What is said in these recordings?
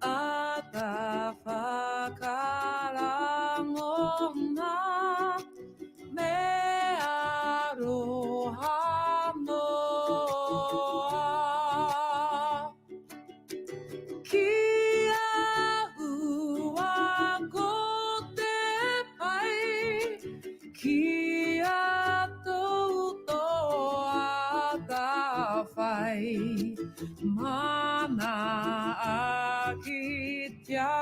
Atafakaranona me arohamoa kia ua kote pai kia toutoa tawhai mana akitia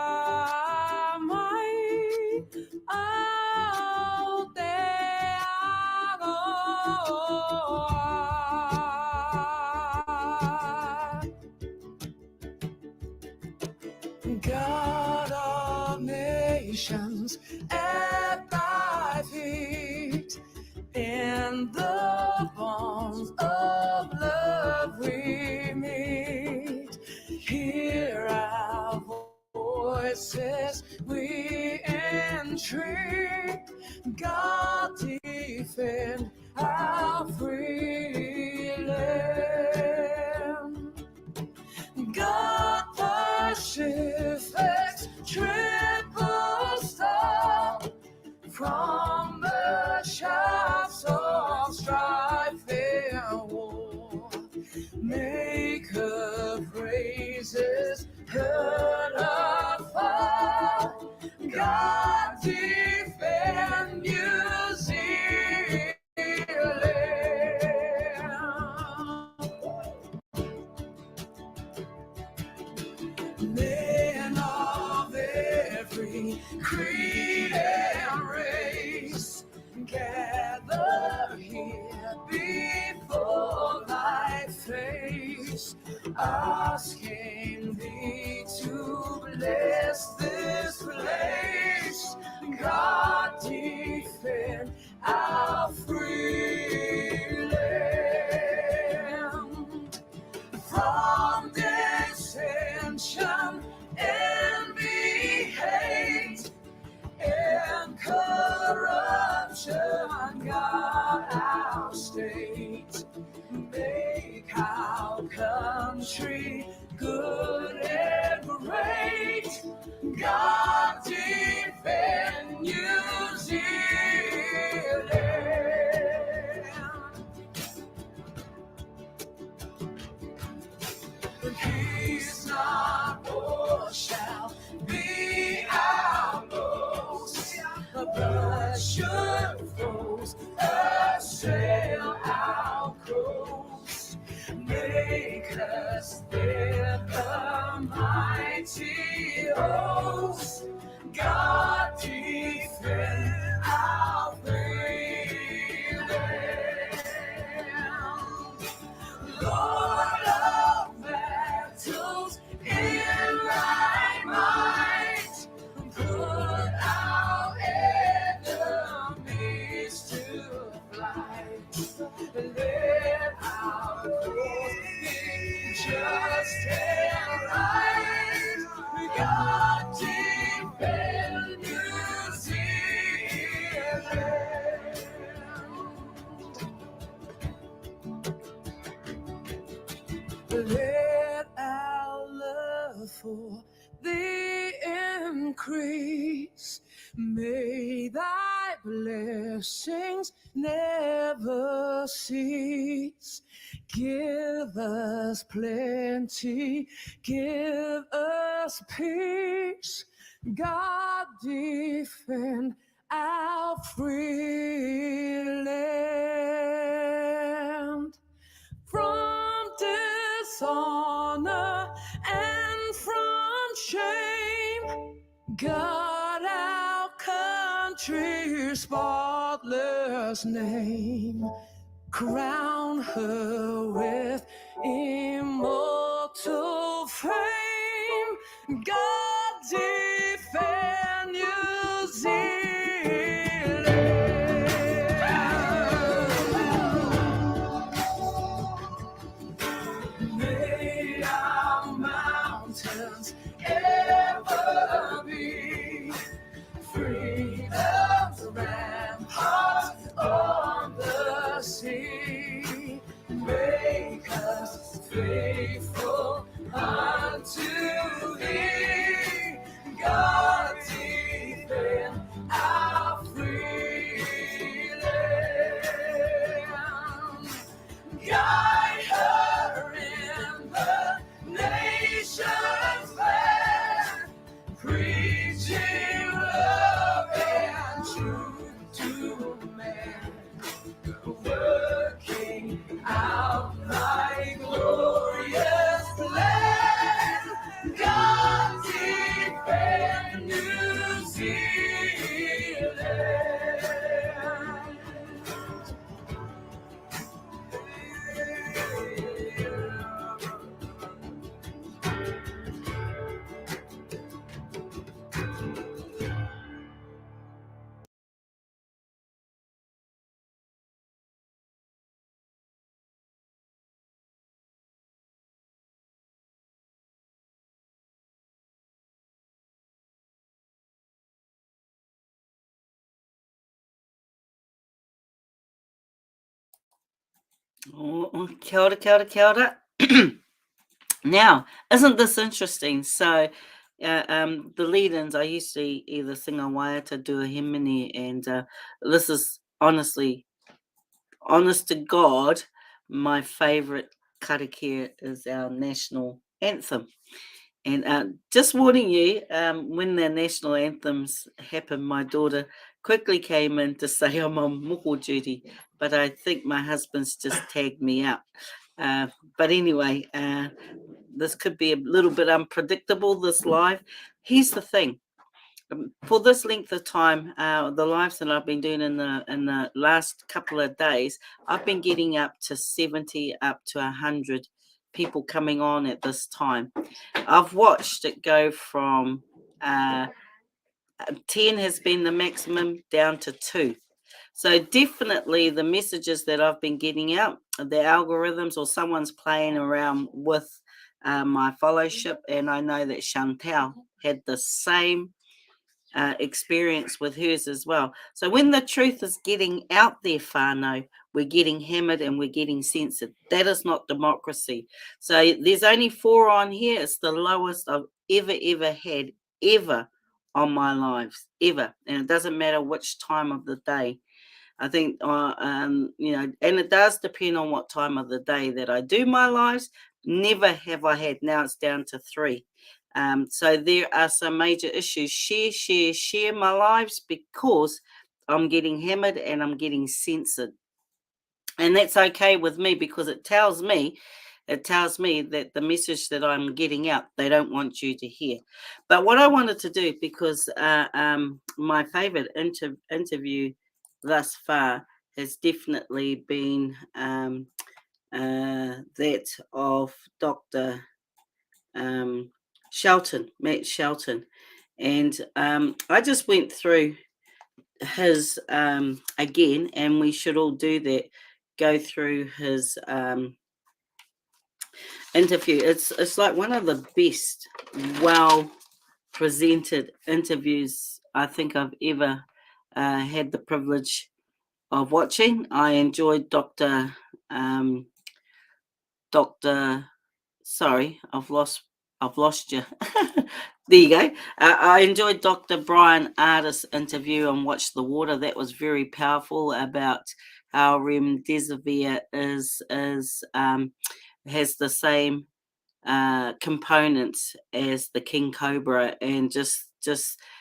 mai au te aroa. God of nations at thy feet, in the bonds of love we meet. Hear our voices, we entreat. God defend our free land. God Pacific's triple star, from the shafts of strife and war, make her praises heard afar. God defend New Zealand. Men of every creed and race, gather here before thy face, asking thee to bless this place. God defend our free land from dissension, envy, hate, and corruption. God, our state, make our country good and great. God defend New Zealand. Peace not war shall be our boast, but should foes assail our coast, make us their mighty host. God defend our free land. Lord of battles in thy might, put our enemies to flight. Let our cause be just and right. God defend New Zealand. Let our love for thee increase. May thy blessings never cease. Give us plenty, give us peace. God defend our free land from dishonor and from shame. God, our country's spotless name, crown her with immortal fame. God defend New Zealand. May our mountains ever be freedom's ramparts on the sea. Make us faithful unto thee. Kia ora, kia ora, kia ora. Now, isn't this interesting? So, the lead-ins, I used to either sing a waiata, do a himini, and this is honestly, honest to God, my favourite karakia is our national anthem. And just warning you, when the national anthems happen, my daughter quickly came in to say I'm on muko duty, but I think my husband's just tagged me out. Uh, but anyway, this could be a little bit unpredictable, this live. Here's the thing. For this length of time, the lives that I've been doing in the last couple of days, I've been getting up to 70, up to 100 people coming on at this time. I've watched it go from uh, 10 has been the maximum down to 2. So definitely the messages that I've been getting out, the algorithms or someone's playing around with my fellowship, and I know that Chantel had the same experience with hers as well. So when the truth is getting out there, whānau, we're getting hammered and we're getting censored. That is not democracy. So there's only 4 on here. It's the lowest I've ever had, ever on my lives, ever. And it doesn't matter which time of the day. I think, and it does depend on what time of the day that I do my lives. Never have I had. Now it's down to 3. So there are some major issues. Share my lives because I'm getting hammered and I'm getting censored. And that's okay with me because it tells me that the message that I'm getting out, they don't want you to hear. But what I wanted to do, because my favorite interview thus far has definitely been that of Dr. Shelton, Matt Shelton. And I just went through his again, and we should all do that. Go through his interview. It's like one of the best, well presented interviews I think I've ever had the privilege of watching. I enjoyed Doctor. Sorry, I've lost you. There you go. I enjoyed Dr. Brian Artis' interview on Watch the Water. That was very powerful about how remdesivir has the same components as the king cobra, and just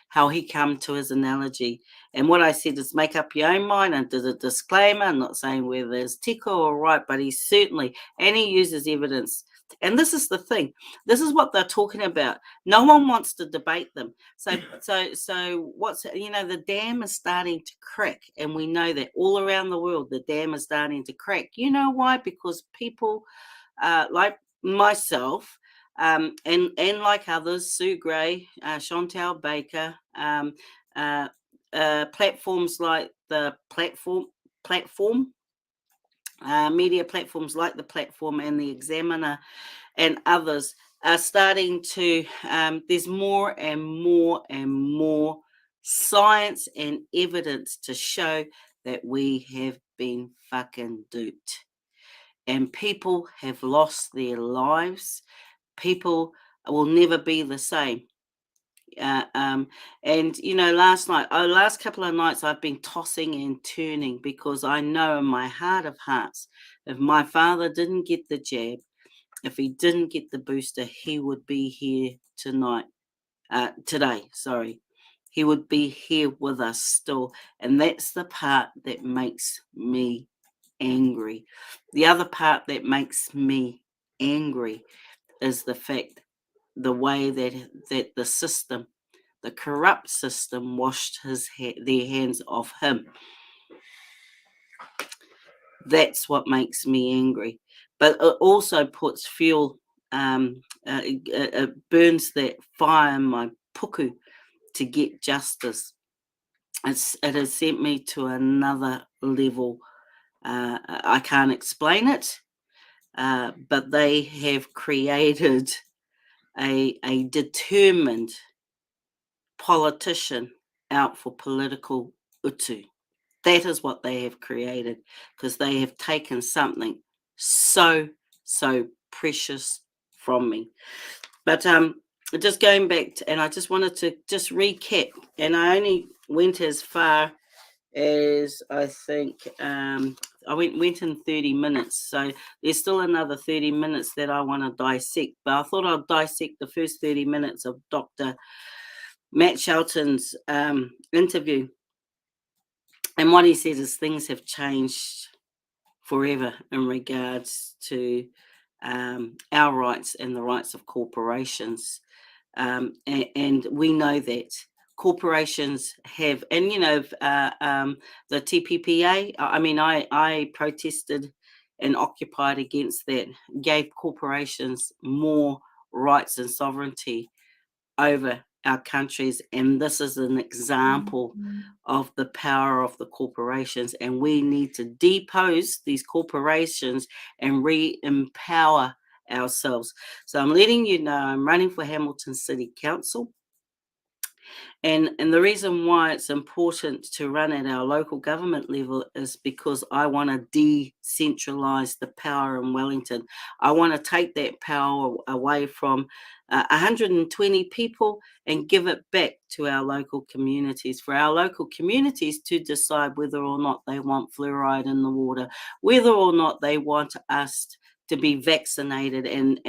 how he come to his analogy. And what I said is make up your own mind, and did a disclaimer. I'm not saying whether it's tico or right, but he certainly, and he uses evidence. And this is the thing. This is what they're talking about. No one wants to debate them. So what's, the dam is starting to crack, and we know that all around the world the dam is starting to crack. You know why? Because people like myself, and like others, Sue Gray, Chantel Baker, uh, platforms like the platform, media platforms like the platform and the Examiner and others are starting to. There's more and more and more science and evidence to show that we have been fucking duped, and people have lost their lives. People will never be the same. And last couple of nights, I've been tossing and turning because I know in my heart of hearts, if my father didn't get the jab, if he didn't get the booster, he would be here today. Sorry, he would be here with us still, and that's the part that makes me angry. The other part that makes me angry is the way that the system, the corrupt system, washed their hands off him. That's what makes me angry. But it also puts fuel, it burns that fire in my puku to get justice. It has sent me to another level. I can't explain it. But they have created a determined politician out for political utu. That is what they have created, because they have taken something so precious from me. But just going back to, and I just wanted to just recap, and I only went as far as I think I went in 30 minutes, so there's still another 30 minutes that I want to dissect, but I thought I'd dissect the first 30 minutes of Dr. Matt Shelton's interview. And what he said is things have changed forever in regards to our rights and the rights of corporations. And we know that corporations have, and the TPPA, I mean, I protested and occupied against that, gave corporations more rights and sovereignty over our countries, and this is an example of the power of the corporations, and we need to depose these corporations and re-empower ourselves. So I'm letting you know I'm running for Hamilton City Council. And the reason why it's important to run at our local government level is because I want to decentralise the power in Wellington. I want to take that power away from 120 people and give it back to our local communities, for our local communities to decide whether or not they want fluoride in the water, whether or not they want us to be vaccinated and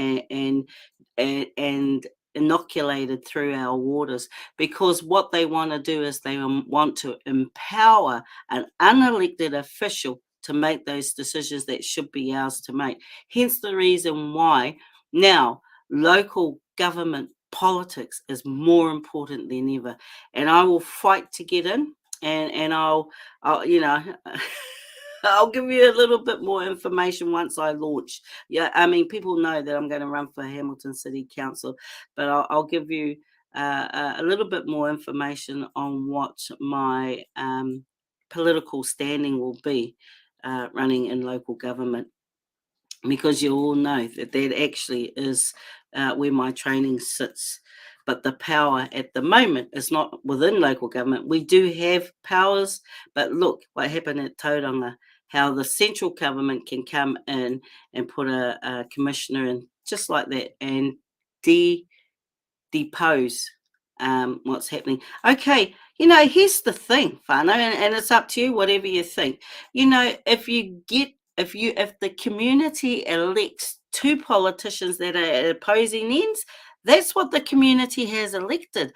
inoculated through our waters, because what they want to do is they want to empower an unelected official to make those decisions that should be ours to make. Hence the reason why now local government politics is more important than ever, and I will fight to get in, and I'll I'll give you a little bit more information once I launch. Yeah, I mean, people know that I'm going to run for Hamilton City Council, but I'll give you a little bit more information on what my political standing will be running in local government, because you all know that that actually is where my training sits. But the power at the moment is not within local government. We do have powers, but look what happened at Tauranga, how the central government can come in and put a commissioner in just like that and depose what's happening. Okay, here's the thing, whānau, and it's up to you, whatever you think. If the community elects two politicians that are at opposing ends, that's what the community has elected.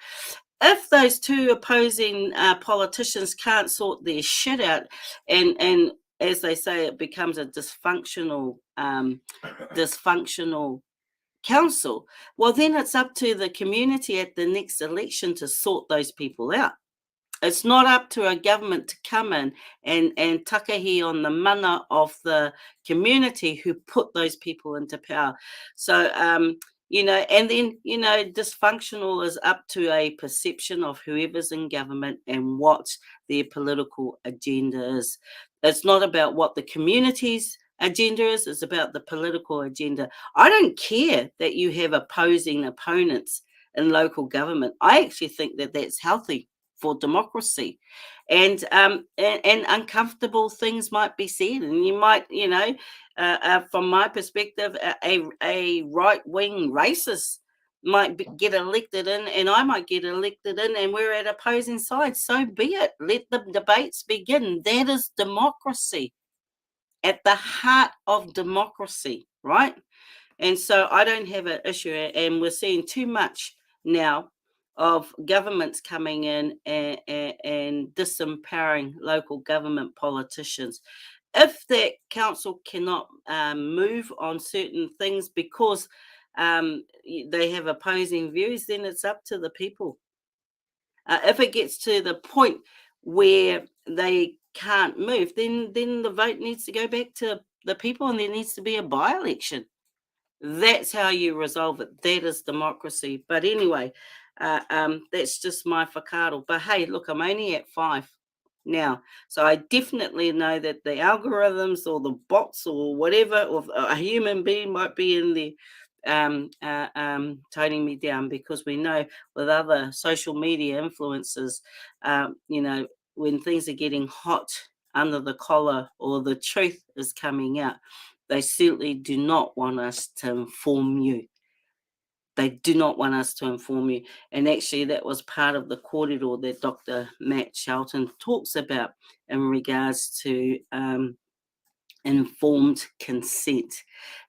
If those two opposing politicians can't sort their shit out, and as they say, it becomes a dysfunctional council, well, then it's up to the community at the next election to sort those people out. It's not up to a government to come in and takahi on the mana of the community who put those people into power. So, and then, dysfunctional is up to a perception of whoever's in government and what their political agenda is. It's not about what the community's agenda is, it's about the political agenda. I don't care that you have opposing opponents in local government. I actually think that that's healthy for democracy, and uncomfortable things might be said, and you might, from my perspective, a right-wing racist might get elected in, and I might get elected in, and we're at opposing sides. So be it. Let the debates begin. That is democracy, at the heart of democracy, right? And so I don't have an issue, and we're seeing too much now of governments coming in and disempowering local government politicians. If that council cannot move on certain things because they have opposing views, then it's up to the people. If it gets to the point where they can't move, then the vote needs to go back to the people, and there needs to be a by-election. That's how you resolve it. That is democracy. But anyway, that's just my whakaaro. But hey, look, I'm only at 5 now. So I definitely know that the algorithms or the bots or whatever, or a human being might be in there toning me down, because we know with other social media influencers, when things are getting hot under the collar or the truth is coming out, They certainly do not want us to inform you. They do not want us to inform you. And actually, that was part of the kōrero that Dr. Matt Shelton talks about in regards to informed consent.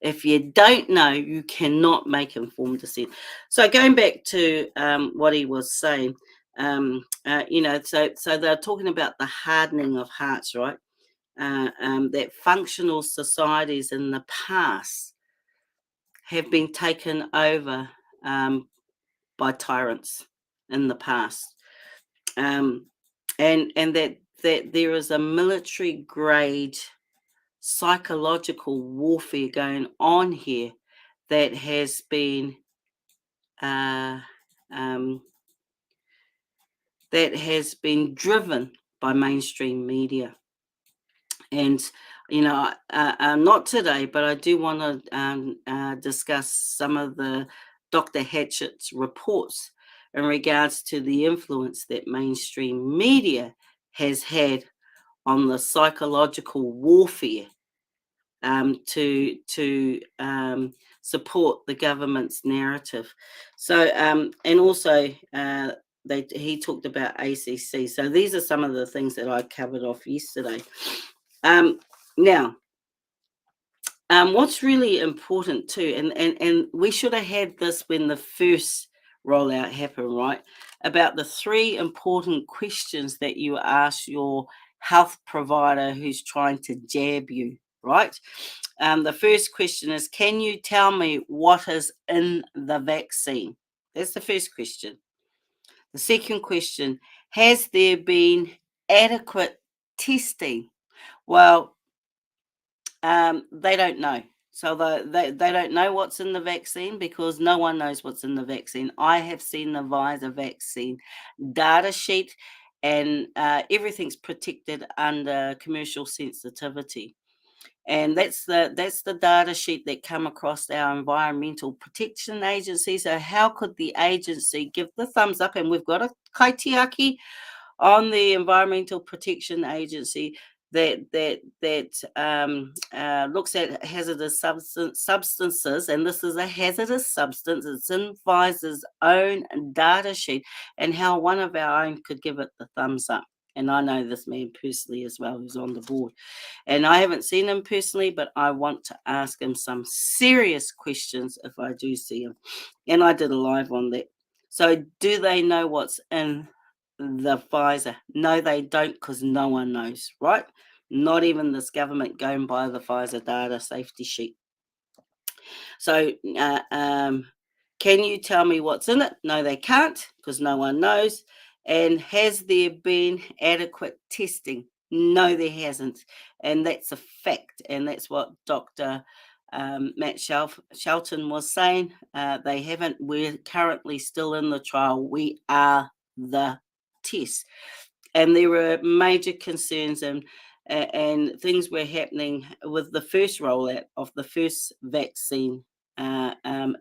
If you don't know, you cannot make informed consent. So going back to what he was saying, so they're talking about the hardening of hearts, right? That functional societies in the past have been taken over by tyrants in the past, and that there is a military grade psychological warfare going on here that has been driven by mainstream media. And not today, but I do want to discuss some of the Dr. Hatchett's reports in regards to the influence that mainstream media has had on the psychological warfare to support the government's narrative. So, and also he talked about ACC. So these are some of the things that I covered off yesterday. Now, what's really important too, and we should have had this when the first rollout happened, right? About the 3 important questions that you ask your health provider who's trying to jab you, right? The first question is, can you tell me what is in the vaccine? That's the first question. The second question, has there been adequate testing? Well, they don't know. So they don't know what's in the vaccine because no one knows what's in the vaccine. I have seen the Visor vaccine data sheet, and everything's protected under commercial sensitivity. And that's the data sheet that come across our Environmental Protection Agency. So how could the agency give the thumbs up? And we've got a kaitiaki on the Environmental Protection Agency that looks at hazardous substances, and this is a hazardous substance. It's in Visor's own data sheet, and how one of our own could give it the thumbs up. And I know this man personally as well, who's on the board. And I haven't seen him personally, but I want to ask him some serious questions if I do see him. And I did a live on that. So do they know what's in the Visor? No, they don't, because no one knows, right? Not even this government going by the Visor data safety sheet. So can you tell me what's in it? No, they can't, because no one knows. And has there been adequate testing? No, there hasn't. And that's a fact. And that's what Dr. Matt Shelton was saying. They haven't. We're currently still in the trial. We are the test. And there were major concerns and things were happening with the first rollout of the first vaccine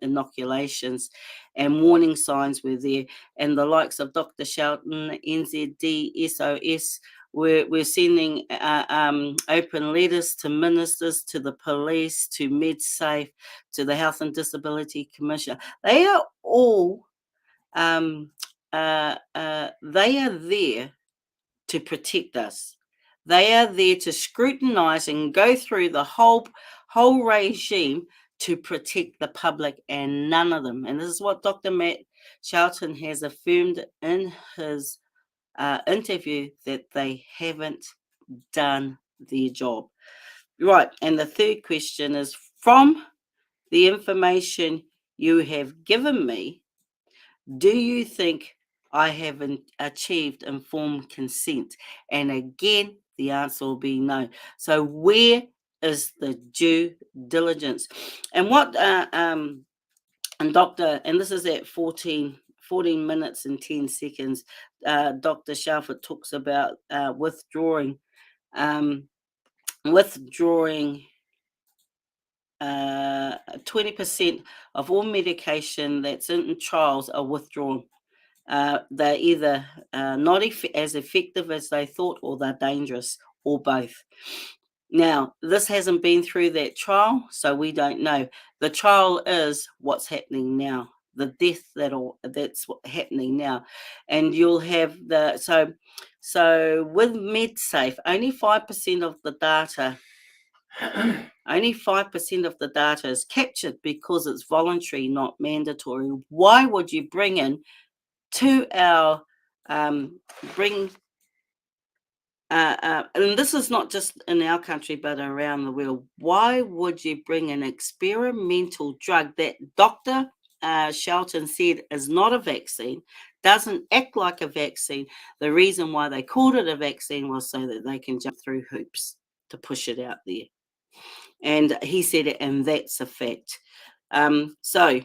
inoculations, and warning signs were there, and the likes of Dr. Shelton, NZD, SOS were sending open letters to ministers, to the police, to MedSafe, to the Health and Disability Commission. They are all they are there to protect us. They are there to scrutinize and go through the whole regime to protect the public, and none of them. And this is what Dr. Matt Shelton has affirmed in his interview, that they haven't done their job. Right. And the third question is, from the information you have given me, do you think I haven't achieved informed consent? And again, the answer will be no. So where is the due diligence? And what and this is at 14 minutes and 10 seconds, Dr. Shelford talks about withdrawing 20% of all medication that's in trials are withdrawn. They're either not as effective as they thought, or they're dangerous, or both. Now, this hasn't been through that trial, so we don't know. The trial is what's happening now, the death that's happening now. And you'll have so with MedSafe, only 5% of the data only 5% of the data is captured because it's voluntary, not mandatory. Why would you bring in to our bring and this is not just in our country but around the world. Why would you bring an experimental drug that Dr. Shelton said is not a vaccine, doesn't act like a vaccine? The reason why they called it a vaccine was so that they can jump through hoops to push it out there. And he said it, and that's a fact. So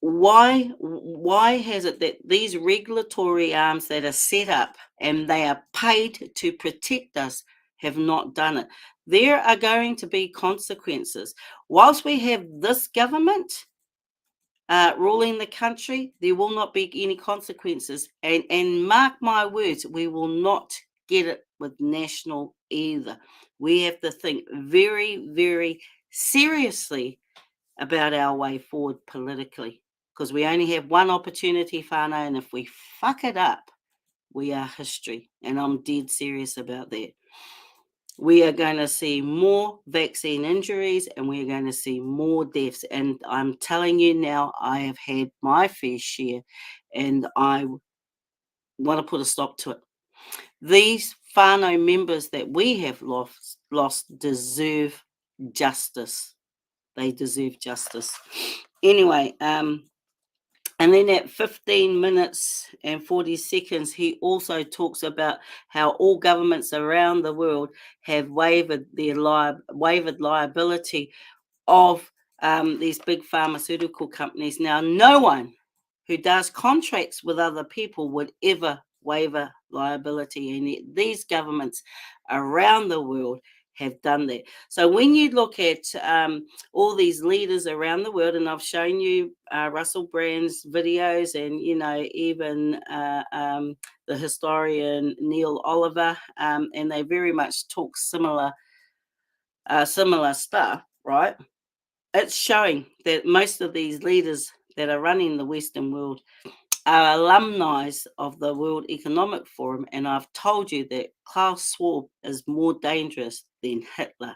why has it that these regulatory arms that are set up and they are paid to protect us have not done it? There are going to be consequences. Whilst we have this government ruling the country, there will not be any consequences. And mark my words, we will not get it with National either. We have to think very, very seriously about our way forward politically, because we only have one opportunity, whānau, and if we fuck it up, we are history. And I'm dead serious about that. We are going to see more vaccine injuries and we're going to see more deaths. And I'm telling you now, I have had my fair share and I want to put a stop to it. These whānau members that we have lost deserve justice. They deserve justice. Anyway, and then at 15 minutes and 40 seconds, he also talks about how all governments around the world have waived liability of these big pharmaceutical companies. Now, no one who does contracts with other people would ever waiver liability, and these governments around the world have done that. So when you look at all these leaders around the world, and I've shown you Russell Brand's videos, and even the historian Neil Oliver, and they very much talk similar stuff, right? It's showing that most of these leaders that are running the Western world are alumni of the World Economic Forum, and I've told you that Klaus Schwab is more dangerous than Hitler.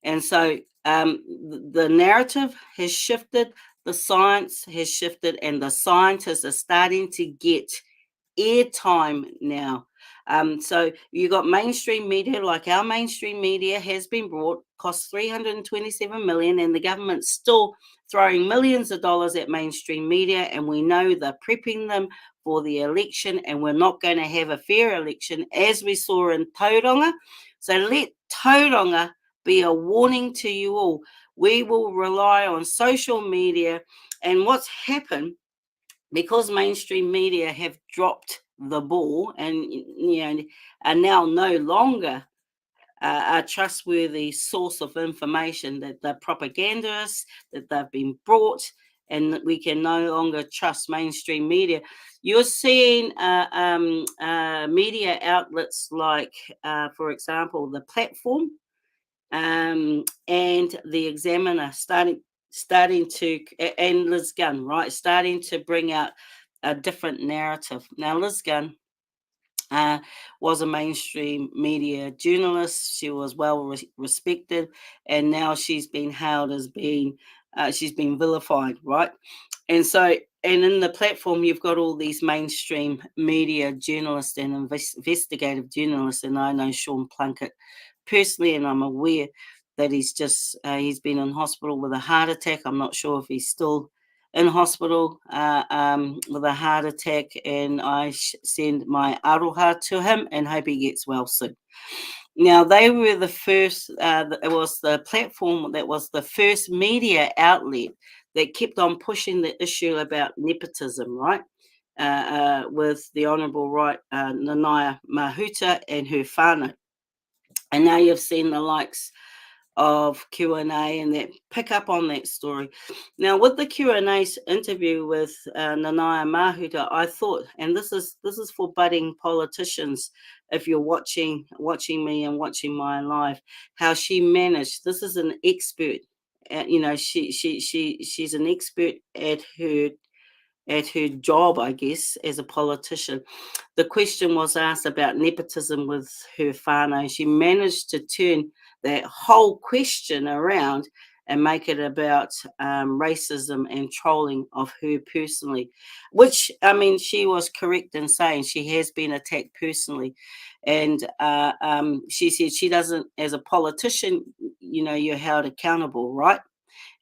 And so the narrative has shifted, the science has shifted, and the scientists are starting to get airtime now. So you got mainstream media, like our mainstream media has been brought, cost $327 million, and the government's still throwing millions of dollars at mainstream media, and we know they're prepping them for the election, and we're not going to have a fair election, as we saw in Tauranga. So let Tauranga be a warning to you all. We will rely on social media, and what's happened, because mainstream media have dropped the ball and are now no longer a trustworthy source of information, that they're propagandists, that they've been brought, and that we can no longer trust mainstream media. You're seeing media outlets like, for example, The Platform and The Examiner starting to, and Liz Gunn, right, starting to bring out a different narrative. Now, Liz Gunn was a mainstream media journalist. She was well respected, and now she's been hailed as being, she's been vilified, right? And so, and in The Platform, you've got all these mainstream media journalists and investigative journalists, and I know Sean Plunkett personally, and I'm aware that he's been in hospital with a heart attack. I'm not sure if he's still in hospital with a heart attack, and I send my aroha to him and hope he gets well soon. Now, they were the first, it was The Platform that was the first media outlet that kept on pushing the issue about nepotism, right? With the Honourable Right Nanaia Mahuta and her whānau. And now you've seen the likes of Q&A and that pick up on that story. Now, with the Q&A interview with Nanaia Mahuta, I thought, and this is for budding politicians, if you're watching me and watching my life, how she managed. This is an expert. She's an expert at her job, I guess, as a politician. The question was asked about nepotism with her whānau. She managed to turn that whole question around and make it about racism and trolling of her personally, which, I mean, she was correct in saying she has been attacked personally. And she said she doesn't, as a politician, you're held accountable, right?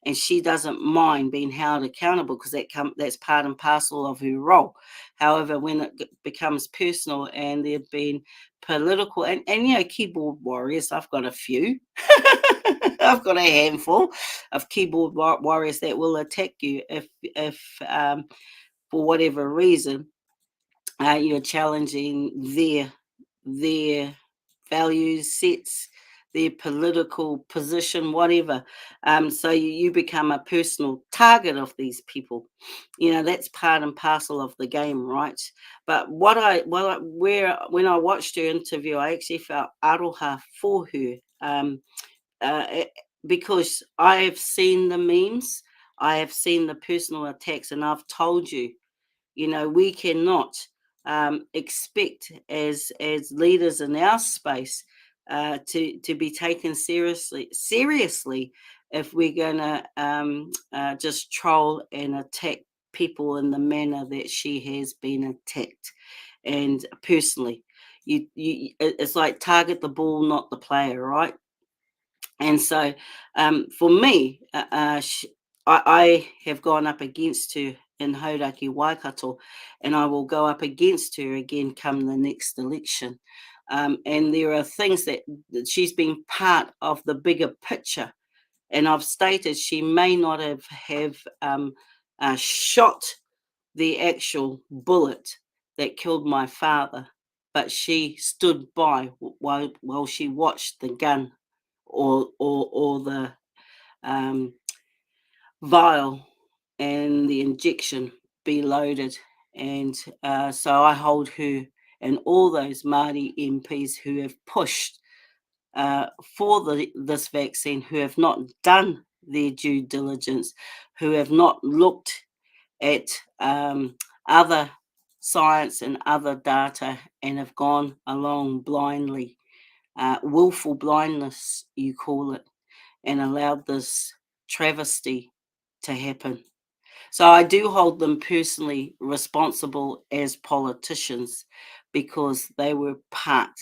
And she doesn't mind being held accountable because that's part and parcel of her role. However, when it becomes personal and there have been political and keyboard warriors, I've got a few. I've got a handful of keyboard warriors that will attack you if for whatever reason you're challenging their values sets, their political position, whatever. So you become a personal target of these people. That's part and parcel of the game, right? But when I watched her interview, I actually felt aroha for her, because I have seen the memes, I have seen the personal attacks, and I've told you, we cannot expect as leaders in our space to be taken seriously if we're going to just troll and attack people in the manner that she has been attacked. And personally, it's like target the ball, not the player, right? And so, for me, I have gone up against her in Hauraki Waikato, and I will go up against her again come the next election. And there are things that she's been part of the bigger picture. And I've stated she may not have shot the actual bullet that killed my father, but she stood by while she watched the gun or the vial and the injection be loaded. And so I hold her and all those Māori MPs who have pushed for this vaccine, who have not done their due diligence, who have not looked at other science and other data and have gone along blindly. Willful blindness, you call it, and allowed this travesty to happen. So I do hold them personally responsible as politicians because they were part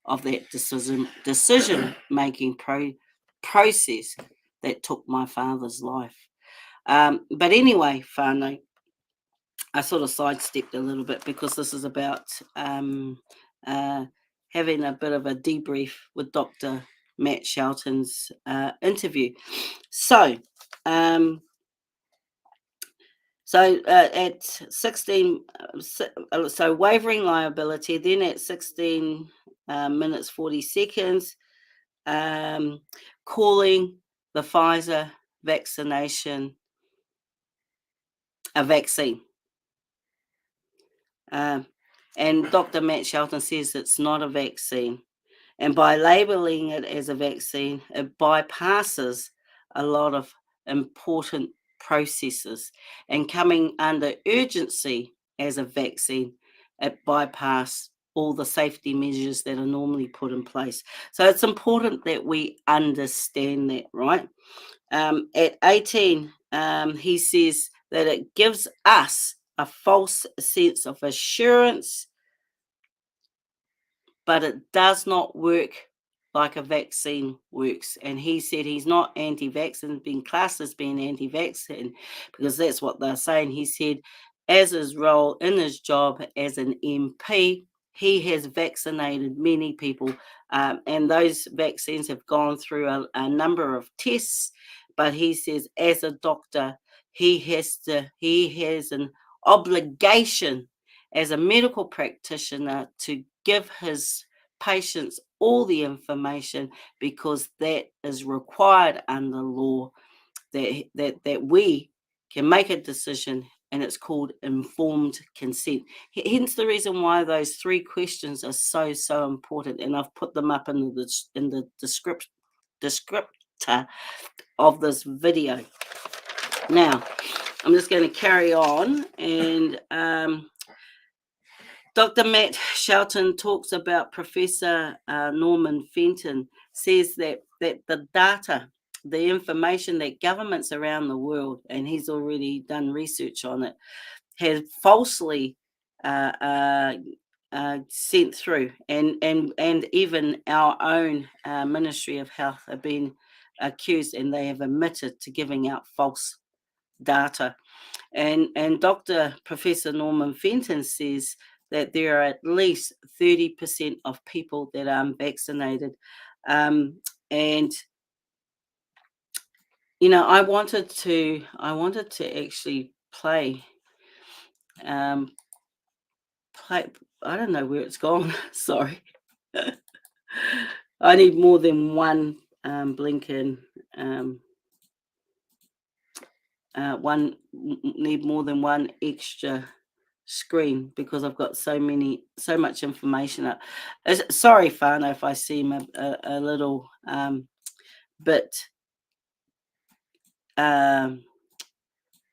of that decision-making process that took my father's life. But anyway, whānau, I sort of sidestepped a little bit because this is about having a bit of a debrief with Dr. Matt Shelton's interview. So, at 16, so wavering liability, then at 16 minutes 40 seconds, calling the Visor vaccination a vaccine. And Dr. Matt Shelton says it's not a vaccine. And by labeling it as a vaccine, it bypasses a lot of important processes. And coming under urgency as a vaccine, it bypasses all the safety measures that are normally put in place. So it's important that we understand that, right? At 18, he says that it gives us a false sense of assurance, but it does not work like a vaccine works. And he said he's not anti-vaccine, being classed as being anti-vaccine, because that's what they're saying. He said, as his role in his job as an MP, he has vaccinated many people, and those vaccines have gone through a number of tests. But he says, as a doctor, he has an obligation as a medical practitioner to give his patients all the information, because that is required under law, that we can make a decision, and it's called informed consent. Hence the reason why those 3 questions are so important, and I've put them up in the descriptor of this video. Now, I'm just going to carry on, and Dr. Matt Shelton talks about Professor Norman Fenton, says that the data, the information that governments around the world, and he's already done research on it, has falsely sent through, and even our own Ministry of Health have been accused, and they have admitted to giving out false data. And Professor Norman Fenton says that there are at least 30% of people that are unvaccinated. And you know, I wanted to actually play I don't know where it's gone. Sorry. I need more than one blinking need more than one extra screen, because I've got so much information up. Sorry, Fano, if I seem a little bit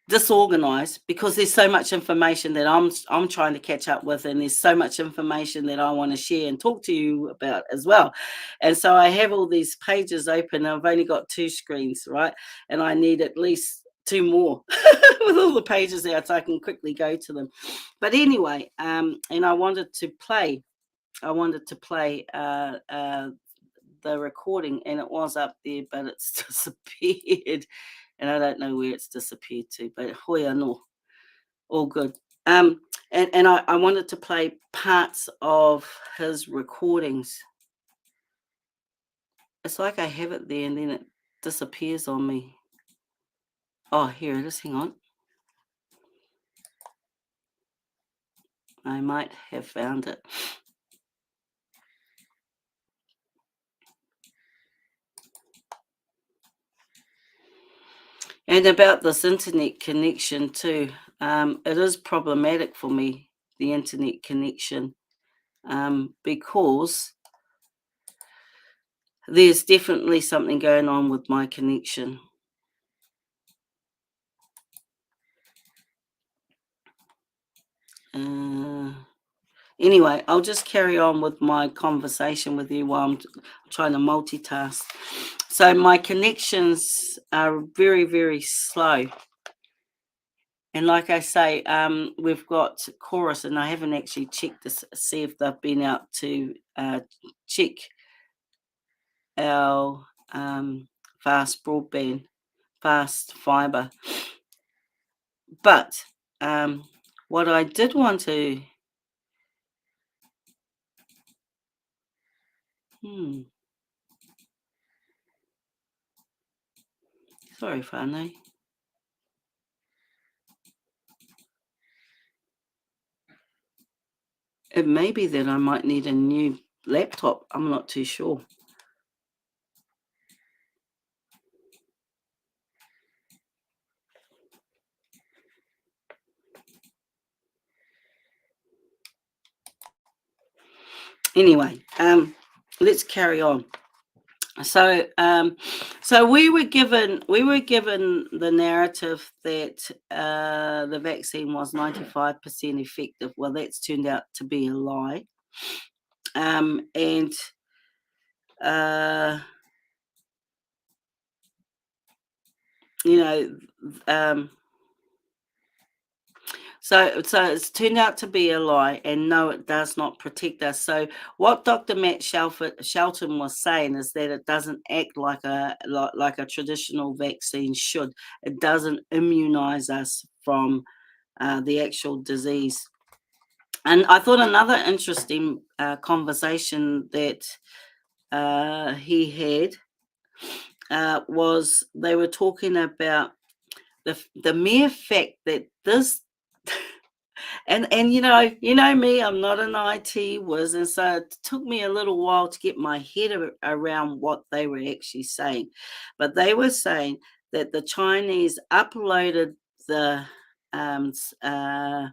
disorganized, because there's so much information that I'm trying to catch up with, and there's so much information that I want to share and talk to you about as well. And so I have all these pages open. I've only got 2 screens, right? And I need at least 2 more with all the pages out, so I can quickly go to them. But anyway, and I wanted to play the recording, and it was up there, but it's disappeared, and I don't know where it's disappeared to. But hoya no, all good. And I wanted to play parts of his recordings. It's like I have it there, and then it disappears on me. Oh, here it is. Hang on. I might have found it. And about this internet connection too, it is problematic for me, the internet connection, because there's definitely something going on with my connection. Anyway, I'll just carry on with my conversation with you while I'm trying to multitask. So my connections are very, very slow. And like I say, we've got Chorus, and I haven't actually checked to see if they've been out to check our fast broadband, fast fibre. But what I did want to... Sorry, Fane. It may be that I might need a new laptop. I'm not too sure. Anyway, let's carry on. So, so we were given the narrative that the vaccine was 95% effective. Well, that's turned out to be a lie. And you know, so it's turned out to be a lie, and no, it does not protect us. So what Dr. Matt Shelton was saying is that it doesn't act like a traditional vaccine should. It doesn't immunize us from the actual disease. And I thought another interesting conversation that he had was they were talking about the mere fact that this And me, I'm not an IT whiz, and so it took me a little while to get my head around what they were actually saying. But they were saying that the Chinese uploaded the um, s- uh,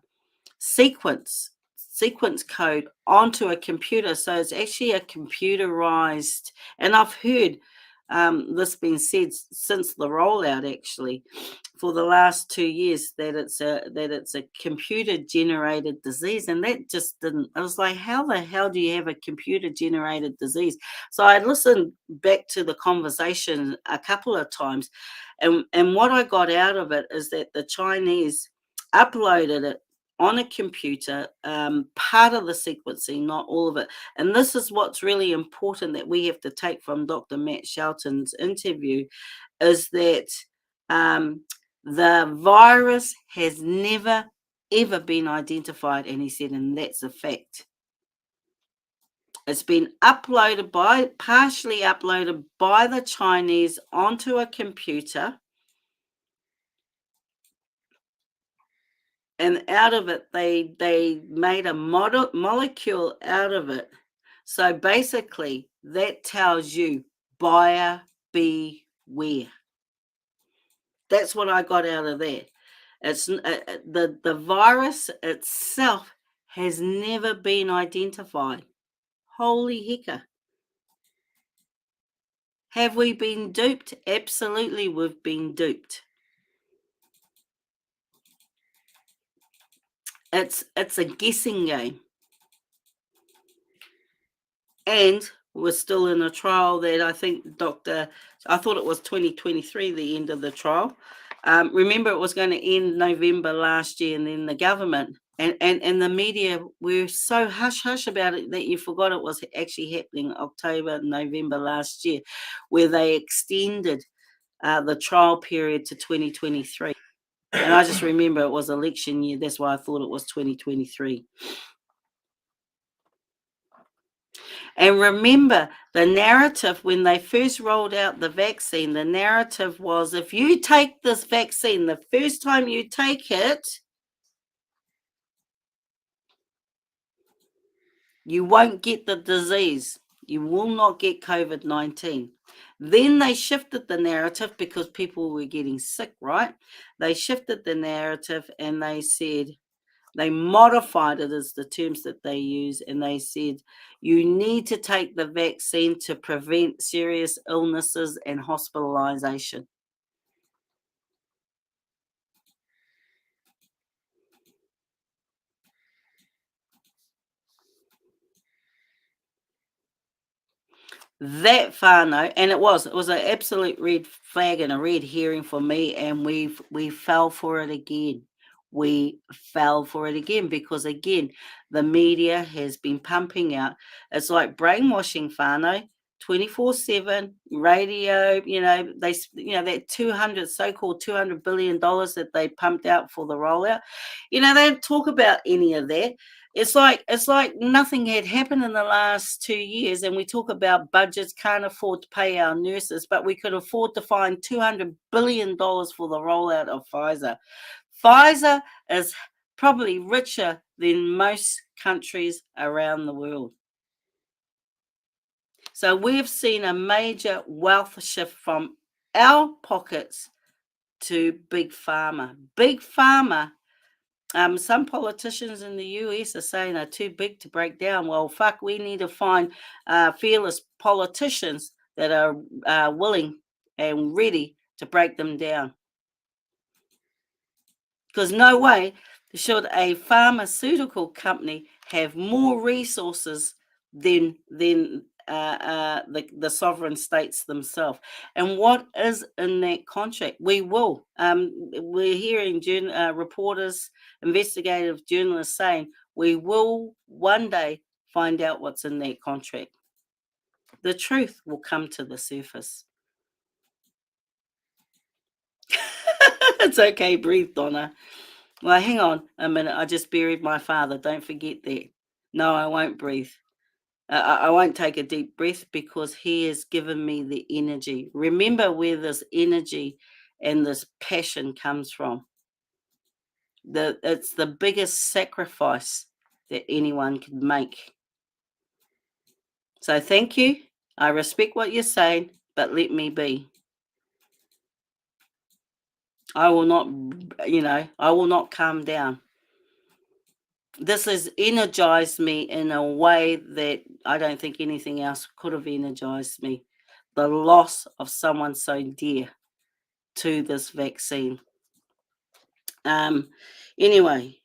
sequence code onto a computer, so it's actually a computerized. And I've heard this being said since the rollout, actually, for the last 2 years, that it's a computer generated disease. And that just didn't, I was like, how the hell do you have a computer generated disease? So I listened back to the conversation a couple of times, and what I got out of it is that the Chinese uploaded it on a computer, part of the sequencing, not all of it. And this is what's really important that we have to take from Dr. Matt Shelton's interview, is that um, the virus has never, ever been identified. And he said, and that's a fact. It's been partially uploaded by the Chinese onto a computer, and out of it they made a molecule out of it. So basically that tells you, buyer beware. That's what I got out of that. It's the virus itself has never been identified. Holy hecker. Have we been duped? Absolutely, we've been duped. It's a guessing game. And we're still in a trial that I think I thought it was 2023, the end of the trial. Remember, it was going to end November last year, and then the government and the media were so hush-hush about it that you forgot it was actually happening October, November last year, where they extended the trial period to 2023. And I just remember it was election year. That's why I thought it was 2023. And remember, the narrative when they first rolled out the vaccine, the narrative was, if you take this vaccine, the first time you take it, you won't get the disease. You will not get COVID-19. Then they shifted the narrative because people were getting sick, right? They shifted the narrative and they said, they modified it as the terms that they use, and they said, you need to take the vaccine to prevent serious illnesses and hospitalization. That far, no, and it was an absolute red flag and a red herring for me, and we fell for it again. We fell for it again because, again, the media has been pumping out. It's like brainwashing, whānau, 24/7 radio. That 200 so-called $200 billion that they pumped out for the rollout. They don't talk about any of that. It's like nothing had happened in the last 2 years, and we talk about budgets, can't afford to pay our nurses, but we could afford to find $200 billion for the rollout of Pfizer. Pfizer is probably richer than most countries around the world. So we've seen a major wealth shift from our pockets to Big Pharma. Big Pharma. Some politicians in the US are saying are too big to break down. Well, fuck, we need to find fearless politicians that are willing and ready to break them down. Because no way should a pharmaceutical company have more resources than the sovereign states themselves. And what is in that contract? We're hearing reporters, investigative journalists saying we will one day find out what's in that contract. The truth will come to the surface. It's okay, breathe, Donna. Well, hang on a minute. I just buried my father. Don't forget that. No, I won't breathe. I won't take a deep breath because he has given me the energy. Remember where this energy and this passion comes from. it's the biggest sacrifice that anyone could make. So thank you. I respect what you're saying, but let me be. I will not, I will not calm down. This has energized me in a way that I don't think anything else could have energized me. The loss of someone so dear to this vaccine. Anyway,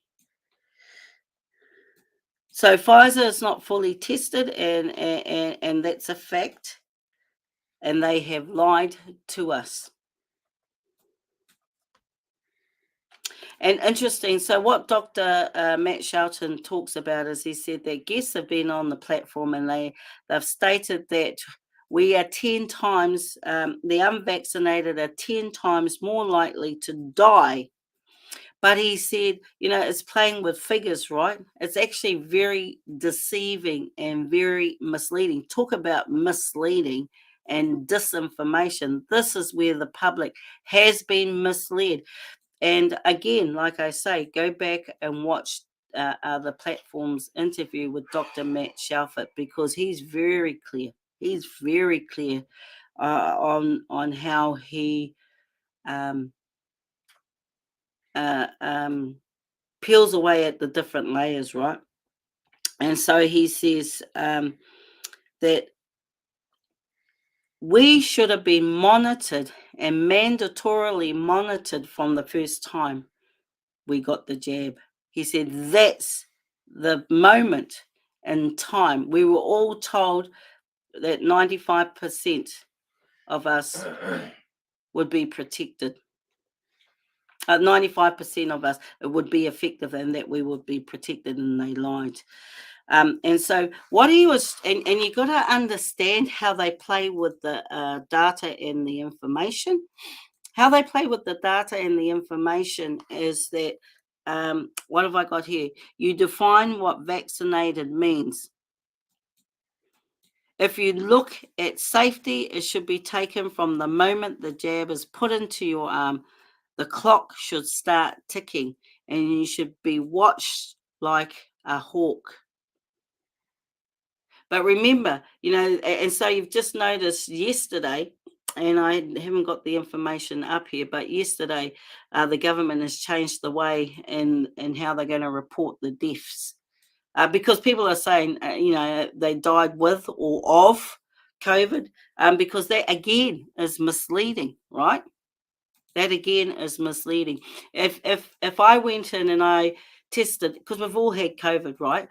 so Pfizer is not fully tested, and that's a fact. And they have lied to us. And interesting, so what Dr. Matt Shelton talks about is he said that guests have been on the platform and they've stated that we are 10 times, the unvaccinated are 10 times more likely to die. But he said, it's playing with figures, right? It's actually very deceiving and very misleading. Talk about misleading and disinformation. This is where the public has been misled. And again, like I say, go back and watch the platform's interview with Dr. Matt Shelton, because he's very clear. He's very clear on how he peels away at the different layers, right? And so he says that we should have been monitored and mandatorily monitored from the first time we got the jab. He said that's the moment in time. We were all told that 95% of us would be protected. 95% of us would be effective and that we would be protected, and they lied. And so what he was, and you got to understand how they play with the data and the information. How they play with the data and the information is that, what have I got here? You define what vaccinated means. If you look at safety, it should be taken from the moment the jab is put into your arm. The clock should start ticking, and you should be watched like a hawk. But remember, and so you've just noticed yesterday, and I haven't got the information up here, but yesterday the government has changed the way and how they're going to report the deaths. Because people are saying, they died with or of COVID, because that again is misleading, right? That again is misleading. If I went in and I tested, because we've all had COVID, right?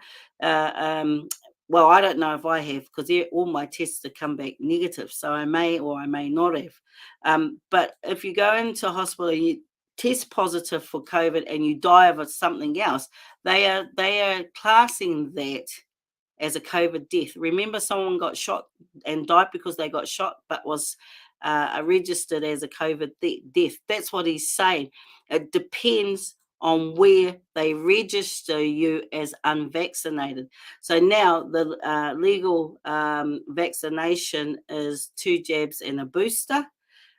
Well, I don't know if I have, because all my tests have come back negative, so I may or I may not have. But if you go into hospital and you test positive for COVID and you die of something else, they are classing that as a COVID death. Remember, someone got shot and died because they got shot, but was registered as a COVID death. That's what he's saying. It depends on where they register you as unvaccinated. So now the legal vaccination is 2 jabs and a booster.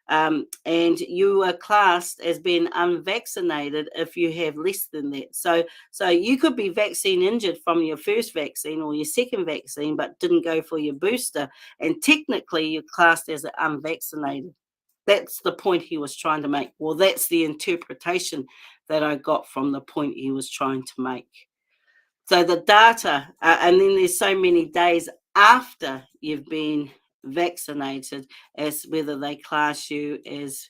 And you are classed as being unvaccinated if you have less than that. So you could be vaccine injured from your first vaccine or your second vaccine, but didn't go for your booster, and technically you're classed as unvaccinated. That's the point he was trying to make. Well, that's the interpretation that I got from the point he was trying to make. So the data, and then there's so many days after you've been vaccinated as whether they class you as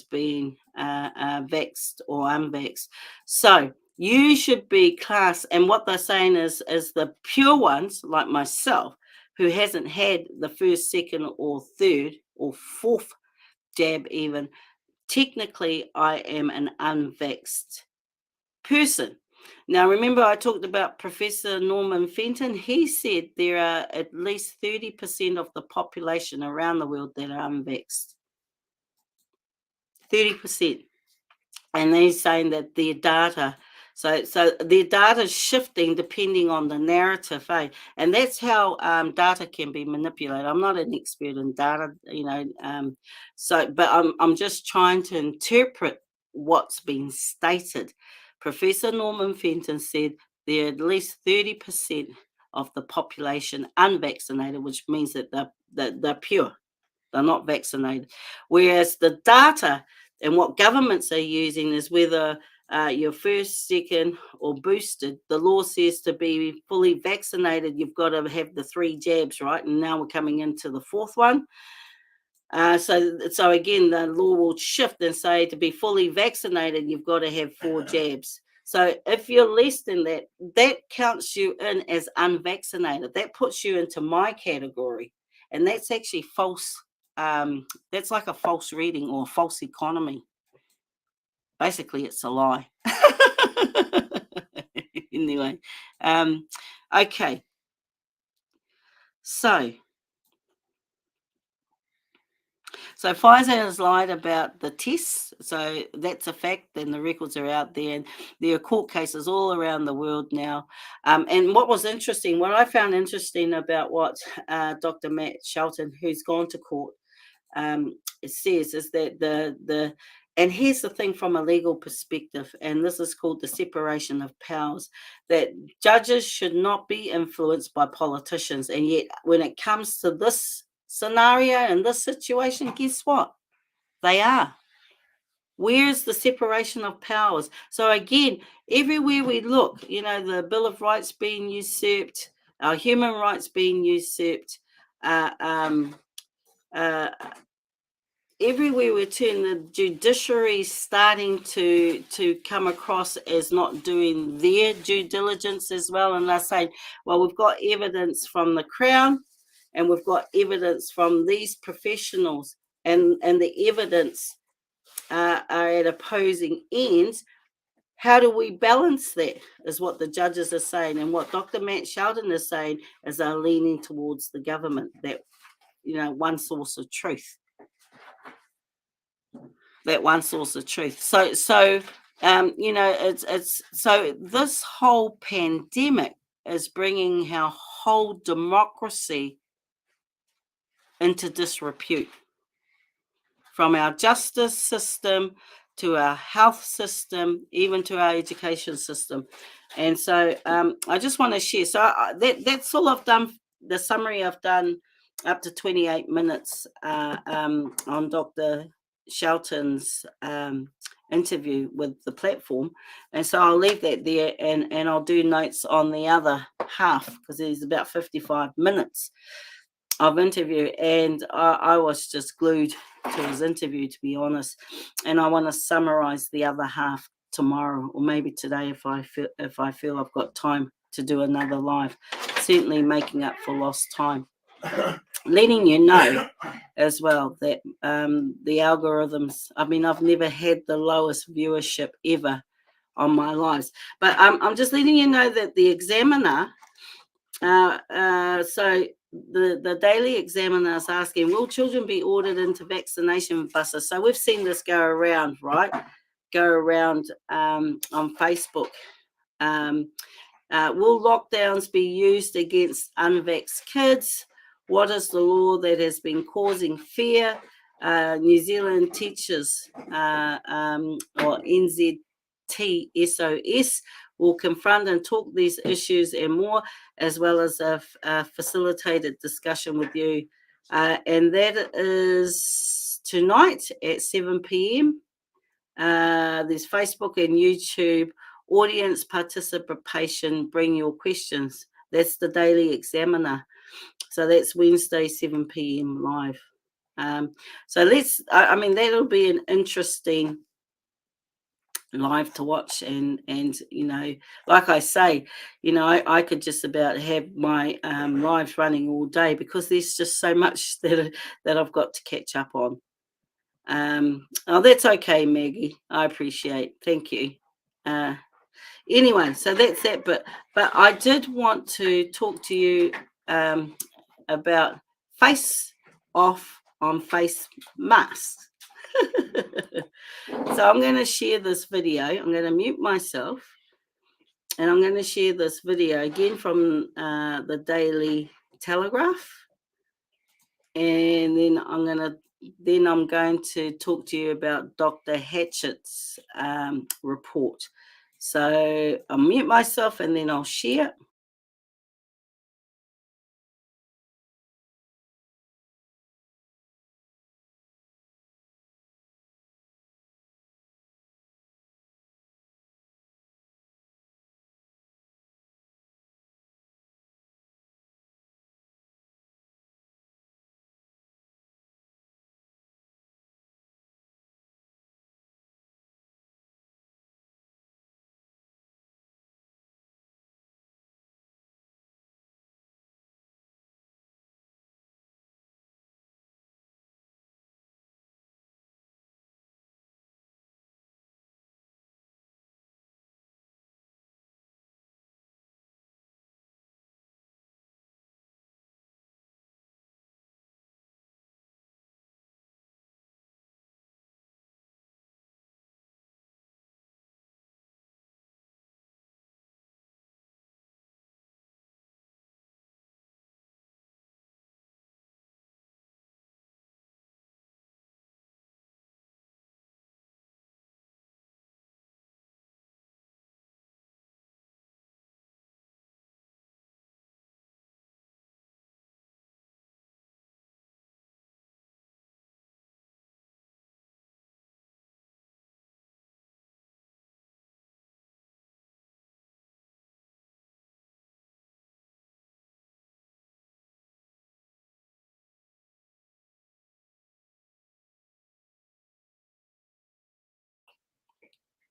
being vaxxed or unvaxxed. So you should be classed, and what they're saying is the pure ones like myself, who hasn't had the first, second, or third, or fourth jab even, technically I am an unvaxxed person. Now, remember I talked about Professor Norman Fenton. He said there are at least 30% of the population around the world that are unvaxxed. 30%. And he's saying that their data, so their data is shifting depending on the narrative, eh? And that's how data can be manipulated. I'm not an expert in data, but I'm just trying to interpret what's been stated. Professor Norman Fenton said there are at least 30% of the population unvaccinated, which means that they're pure. They're not vaccinated. Whereas the data and what governments are using is whether you're first, second, or boosted. The law says to be fully vaccinated, you've got to have the 3 jabs, right? And now we're coming into the 4th one. So again, the law will shift and say to be fully vaccinated, you've got to have 4 jabs. So if you're less than that, that counts you in as unvaccinated. That puts you into my category. And that's actually false. That's like a false reading or a false economy. Basically, it's a lie. Anyway, okay. So Pfizer has lied about the tests. So that's a fact, and the records are out there. And there are court cases all around the world now. And what was interesting, what I found interesting about what Dr. Matt Shelton, who's gone to court, says is that and here's the thing from a legal perspective, and this is called the separation of powers, that judges should not be influenced by politicians. And yet, when it comes to this scenario and this situation, guess what? They are. Where's the separation of powers? So again, everywhere we look, the Bill of Rights being usurped, our human rights being usurped, everywhere we turn, the judiciary starting to come across as not doing their due diligence as well. And they're saying, well, we've got evidence from the Crown and we've got evidence from these professionals, and the evidence are at opposing ends. How do we balance that is what the judges are saying. And what Dr. Matt Shelton is saying is they're leaning towards the government, that, one source of truth. That one source of truth. So it's so this whole pandemic is bringing our whole democracy into disrepute, from our justice system to our health system, even to our education system. And so I just want to share. So that's all I've done. The summary I've done up to 28 minutes on Dr. Shelton's interview with the platform. And so I'll leave that there, and I'll do notes on the other half, because there's about 55 minutes of interview, and I was just glued to his interview, to be honest. And I want to summarize the other half tomorrow, or maybe today, if I feel I've got time to do another live, certainly making up for lost time. Letting you know as well that the algorithms, I've never had the lowest viewership ever on my lives, but I'm just letting you know that the Examiner, so the Daily Examiner is asking, will children be ordered into vaccination buses? So we've seen this go around on Facebook. Will lockdowns be used against unvaxxed kids? What is the law that has been causing fear? New Zealand teachers, or NZTSOS, will confront and talk these issues and more, as well as a facilitated discussion with you. And that is tonight at 7 p.m. There's Facebook and YouTube. Audience participation, bring your questions. That's the Daily Examiner. So that's Wednesday, 7 p.m. live. So that'll be an interesting live to watch, and like I say, I could just about have my lives running all day, because there's just so much that I've got to catch up on. That's okay, Maggie, I appreciate, thank you. Anyway, so that's that, but I did want to talk to you about face off on face masks. So I'm going to share this video. I'm going to mute myself, and I'm going to share this video again from the Daily Telegraph, and then I'm going to talk to you about Dr. Hatchett's report. So I'll mute myself and then I'll share.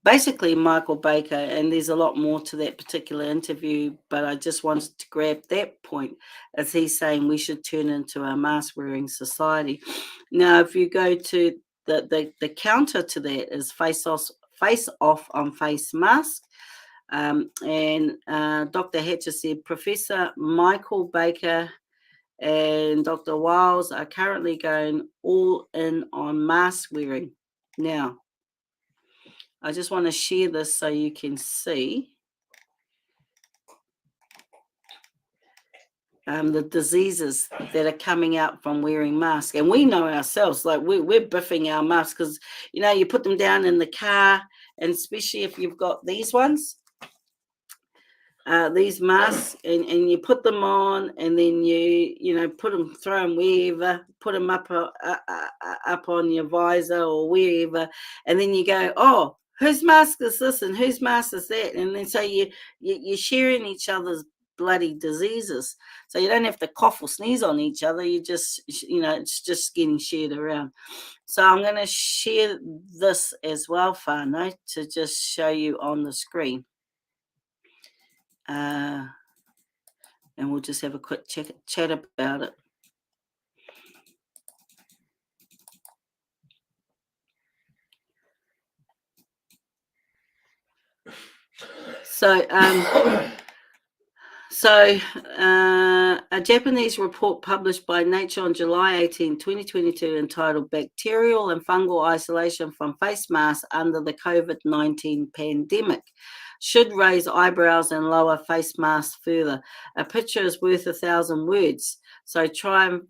Basically, Michael Baker, and there's a lot more to that particular interview, but I just wanted to grab that point as he's saying we should turn into a mask wearing society. Now, if you go to the counter to that is face off on face mask. And Dr. Hatcher said Professor Michael Baker and Dr. Wiles are currently going all in on mask wearing. Now, I just want to share this so you can see the diseases that are coming out from wearing masks. And we know ourselves, like we're biffing our masks because, you put them down in the car, and especially if you've got these ones, these masks, and you put them on, and then put them, throw them wherever, put them up on your visor or wherever, and then you go, oh, whose mask is this and whose mask is that, and then so you're sharing each other's bloody diseases, so you don't have to cough or sneeze on each other. You just, it's just getting shared around. So I'm going to share this as well, whānau, to just show you on the screen. And we'll just have a quick chat about it. So, a Japanese report published by Nature on July 18, 2022, entitled Bacterial and Fungal Isolation from Face Masks Under the COVID-19 Pandemic should raise eyebrows and lower face masks further. A picture is worth 1,000 words. So try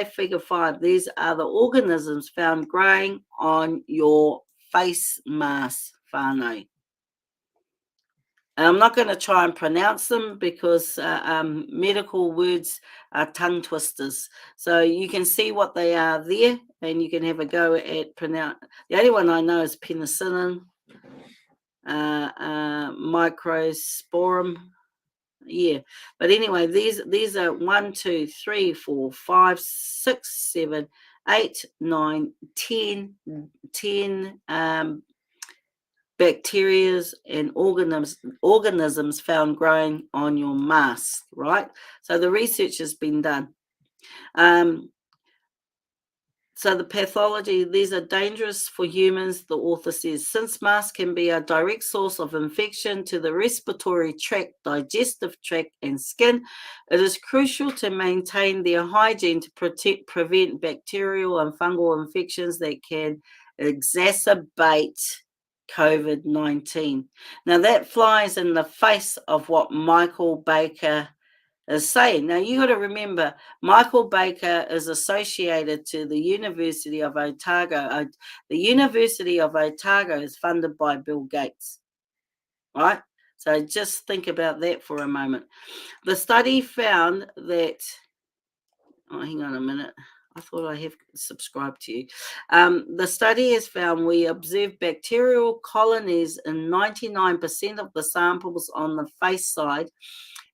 figure 5. These are the organisms found growing on your face mask, whānau. And I'm not going to try and pronounce them because medical words are tongue twisters. So you can see what they are there, and you can have a go at pronounce. The only one I know is penicillin, microsporum. Yeah, but anyway, these are 1, 2, 3, 4, 5, 6, 7, 8, 9, 10 bacteria and organisms found growing on your mask, right? So the research has been done. So the pathology, these are dangerous for humans, the author says, since masks can be a direct source of infection to the respiratory tract, digestive tract, and skin. It is crucial to maintain their hygiene to prevent bacterial and fungal infections that can exacerbate COVID-19. Now that flies in the face of what Michael Baker is saying. Now you got to remember, Michael Baker is associated to the University of Otago. The University of Otago is funded by Bill Gates. right? So just think about that for a moment. The study found that, oh, hang on a minute. I thought I have subscribed to you. The study has found we observed bacterial colonies in 99% of the samples on the face side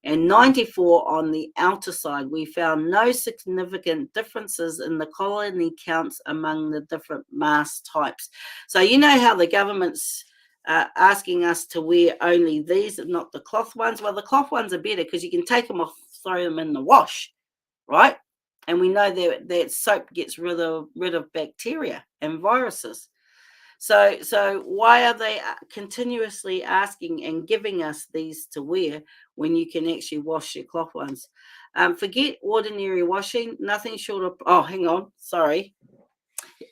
and 94 on the outer side. We found no significant differences in the colony counts among the different mask types. So you know how the government's asking us to wear only these and not the cloth ones? Well, the cloth ones are better because you can take them off, throw them in the wash, right? And we know that soap gets rid of bacteria and viruses. So why are they continuously asking and giving us these to wear when you can actually wash your cloth ones? Forget ordinary washing. Nothing short of. Oh, hang on. Sorry.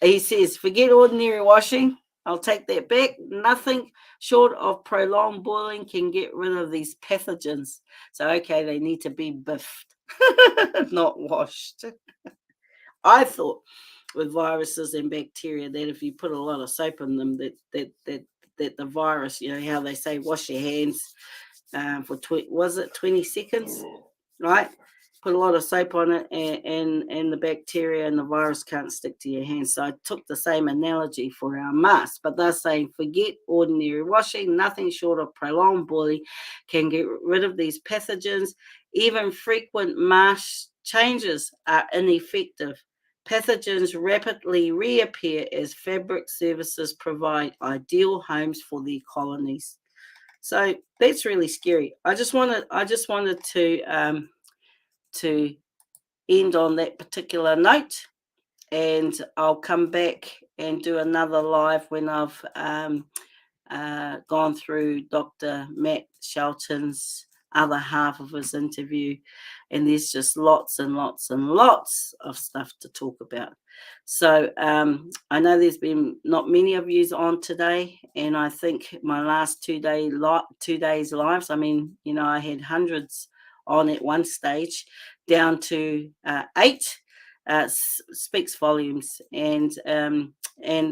He says, forget ordinary washing. I'll take that back. Nothing short of prolonged boiling can get rid of these pathogens. So, okay, they need to be biffed, not washed. I thought with viruses and bacteria that if you put a lot of soap in them, that the virus, you know how they say wash your hands for 20 seconds, right? Put a lot of soap on it, and the bacteria and the virus can't stick to your hands. So I took the same analogy for our masks, but they're saying forget ordinary washing. Nothing short of prolonged boiling can get rid of these pathogens. Even frequent mask changes are ineffective. Pathogens rapidly reappear as fabric services provide ideal homes for their colonies. So that's really scary. I just wanted to end on that particular note, and I'll come back and do another live when I've gone through Dr. Matt Shelton's other half of his interview, and there's just lots and lots and lots of stuff to talk about. So I know there's been not many of you on today, and I think my last 2 days lives, I mean, you know, I had hundreds on at one stage, down to 8. Speaks volumes, and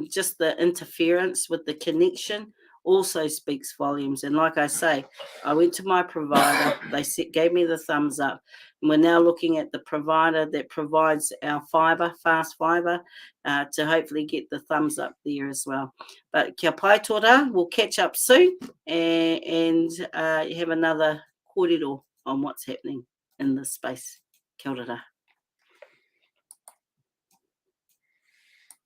just the interference with the connection also speaks volumes. And like I say, I went to my provider, they gave me the thumbs up, and we're now looking at the provider that provides our fiber, fast fiber, to hopefully get the thumbs up there as well. But kia pai tōra, we'll catch up soon, and have another kōrero on what's happening in this space. Kia ora.